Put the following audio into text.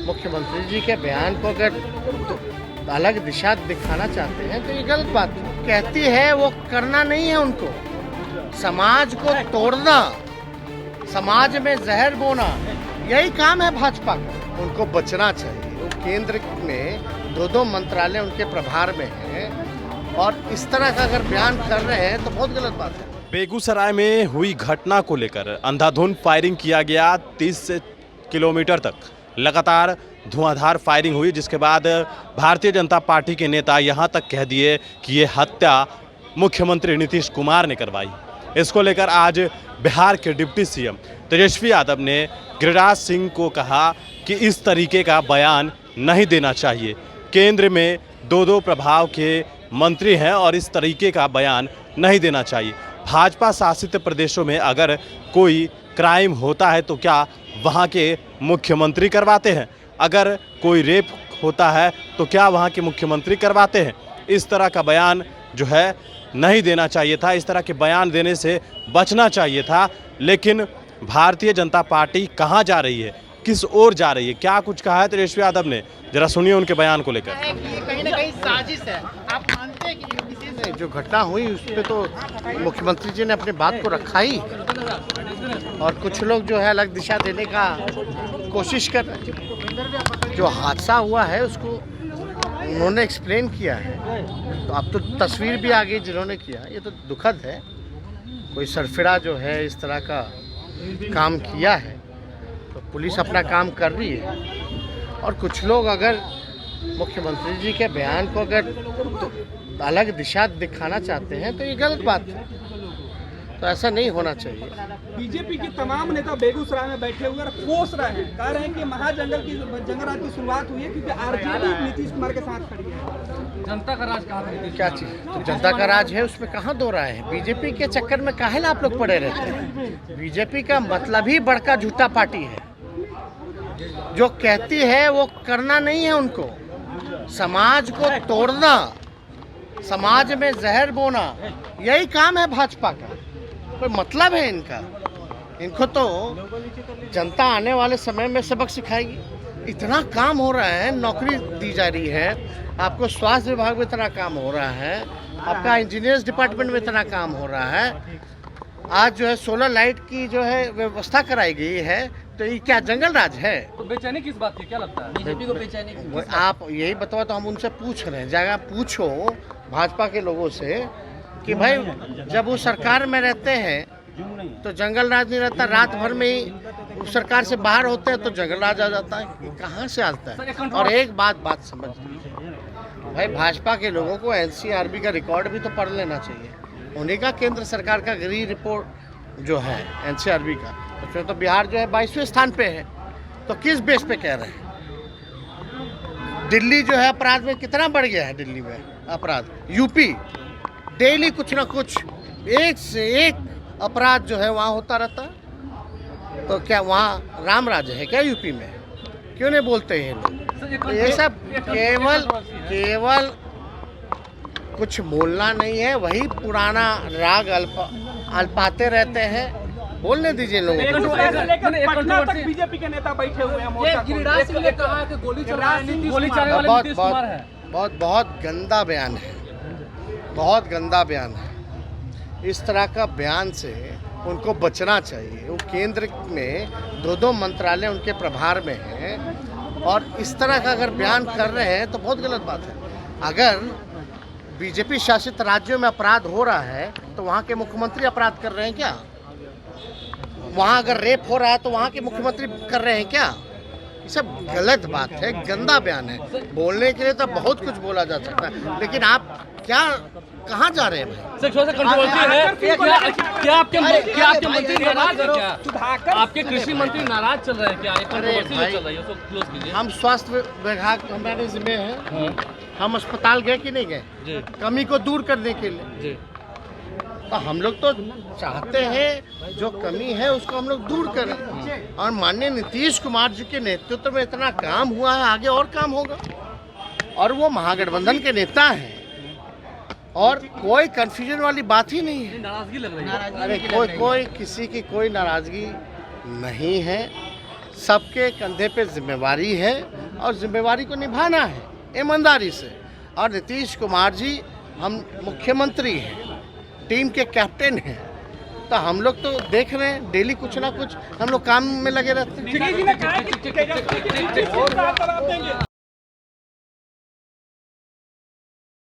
मुख्यमंत्री जी के बयान को अगर तो अलग दिशा दिखाना चाहते हैं तो ये गलत बात है। कहती है वो करना नहीं है उनको, समाज को तोड़ना, समाज में जहर बोना, यही काम है भाजपा का। उनको बचना चाहिए। वो केंद्र में दो मंत्रालय उनके प्रभार में हैं और इस तरह का अगर बयान कर रहे हैं तो बहुत गलत बात है। बेगूसराय में हुई घटना को लेकर अंधाधुंध फायरिंग किया गया। 30 किलोमीटर तक लगातार धुआंधार फायरिंग हुई, जिसके बाद भारतीय जनता पार्टी के नेता यहां तक कह दिए कि ये हत्या मुख्यमंत्री नीतीश कुमार ने करवाई। इसको लेकर आज बिहार के डिप्टी सीएम तेजस्वी यादव ने गिरिराज सिंह को कहा कि इस तरीके का बयान नहीं देना चाहिए। केंद्र में दो प्रभाव के मंत्री हैं और इस तरीके का बयान नहीं देना चाहिए। भाजपा शासित प्रदेशों में अगर कोई क्राइम होता है तो क्या वहाँ के मुख्यमंत्री करवाते हैं? अगर कोई रेप होता है तो क्या वहाँ के मुख्यमंत्री करवाते हैं? इस तरह का बयान जो है नहीं देना चाहिए था। इस तरह के बयान देने से बचना चाहिए था। लेकिन भारतीय जनता पार्टी कहाँ जा रही है, किस ओर जा रही है, क्या कुछ कहा है तेजस्वी यादव ने? जरा सुनिए उनके बयान को लेकर। कहीं ना कहीं साजिश है। आप मानते हैं कि किसी ने जो घटना हुई उस पर तो मुख्यमंत्री जी ने अपनी बात को रखा ही, और कुछ लोग जो है अलग दिशा देने का कोशिश कर रहे हैं। जो हादसा हुआ है उसको उन्होंने एक्सप्लेन किया है, तो अब तो तस्वीर भी आ गई जिन्होंने किया। ये तो दुखद है। कोई सरफिरा जो है इस तरह का काम किया है तो पुलिस अपना काम कर रही है। और कुछ लोग अगर मुख्यमंत्री जी के बयान को अगर तो अलग दिशा दिखाना चाहते हैं तो ये गलत बात है। तो ऐसा नहीं होना चाहिए। बीजेपी के तमाम नेता बेगूसराय में बैठे हुए कोस रहे हैं, कह रहे हैं कि महाजंगल की जंगल की शुरुआत हुई है क्योंकि आरजेडी नीतीश कुमार के साथ खड़ी है। जनता का राज कहाँ है? क्या चीज़? तो जनता का राज है, उसमें कहाँ दो राय है? बीजेपी के चक्कर में काहे आप लोग पड़े रहते हैं? बीजेपी का मतलब ही बड़का झूठा पार्टी है। जो कहती है वो करना नहीं है उनको, समाज को तोड़ना, समाज में जहर बोना, यही काम है भाजपा का। कोई मतलब है इनका? इनको तो जनता आने वाले समय में सबक सिखाएगी। इतना काम हो रहा है, नौकरी दी जा रही है आपको, स्वास्थ्य विभाग में इतना काम हो रहा है, आपका इंजीनियर्स डिपार्टमेंट में इतना काम हो रहा है। आज जो है सोलर लाइट की जो है व्यवस्था कराई गई है, तो ये क्या जंगल राज है? तो बेचैनी किस बात की, क्या लगता है बीजेपी को बेचैनी? आप यही बताओ तो हम उनसे पूछ रहे हैं। जगह पूछो भाजपा के लोगों से कि भाई जब वो सरकार में रहते हैं तो जंगल राज नहीं रहता, रात भर में ही सरकार से बाहर होते हैं तो जंगल राज आ जाता है। कहाँ से आता है? और एक बात समझ भाई, भाजपा के लोगों को एनसीआरबी का रिकॉर्ड भी तो पढ़ लेना चाहिए। उन्हीं का केंद्र सरकार का गृह रिपोर्ट जो है एनसीआरबी का, उसमें तो बिहार जो है 22वें स्थान पे है। तो किस बेस पे कह रहे हैं? दिल्ली जो है अपराध में कितना बढ़ गया है? दिल्ली में अपराध, यूपी डेली कुछ ना कुछ एक से एक अपराध जो है वहाँ होता रहता है। तो क्या वहाँ राम राज्य है क्या यूपी में? क्यों नहीं बोलते हैं लोग? तो ये सब केवल कुछ बोलना नहीं है, वही पुराना राग अल्पाते रहते हैं। बोलने दीजिए लोगों को। पटना तक बीजेपी के नेता बैठे हुए हैं। गिरिराज सिंह ने कहा कि गोली चलाने वाले नीतीश कुमार है। बहुत गंदा बयान है, बहुत गंदा बयान है। इस तरह का बयान से उनको बचना चाहिए। वो केंद्र में दो मंत्रालय उनके प्रभार में हैं और इस तरह का अगर बयान कर रहे हैं तो बहुत गलत बात है। अगर बीजेपी शासित राज्यों में अपराध हो रहा है तो वहाँ के मुख्यमंत्री अपराध कर रहे हैं क्या? वहाँ अगर रेप हो रहा है तो वहाँ के मुख्यमंत्री कर रहे हैं क्या? ये सब गलत बात है, गंदा बयान है। बोलने के लिए तो बहुत कुछ बोला जा सकता है, लेकिन आप क्या कहाँ जा रहे हैं भाई? क्या आपके मंत्री नाराज है क्या? आपके कृषि मंत्री नाराज चल रहे हैं क्या? चल रही है। हम स्वास्थ्य विभाग हमारे जिम्मे है। हम अस्पताल गए कि नहीं गए कमी को दूर करने के लिए? तो हम लोग तो चाहते हैं जो कमी है उसको हम लोग दूर करें। और माननीय नीतीश कुमार जी के नेतृत्व में इतना काम हुआ है, आगे और काम होगा। और वो महागठबंधन के नेता हैं और कोई कंफ्यूजन वाली बात ही नहीं है। नाराजगी लग रही है। अरे कोई किसी की कोई नाराजगी नहीं है। सबके कंधे पे जिम्मेवारी है और जिम्मेवारी को निभाना है ईमानदारी से। और नीतीश कुमार जी हम मुख्यमंत्री हैं, टीम के कैप्टन हैं, तो हम लोग तो देख रहे हैं डेली कुछ ना कुछ हम लोग काम में लगे रहते हैं। जी ने कहा कि तेजस्वी के पीछे से जवाब देंगे।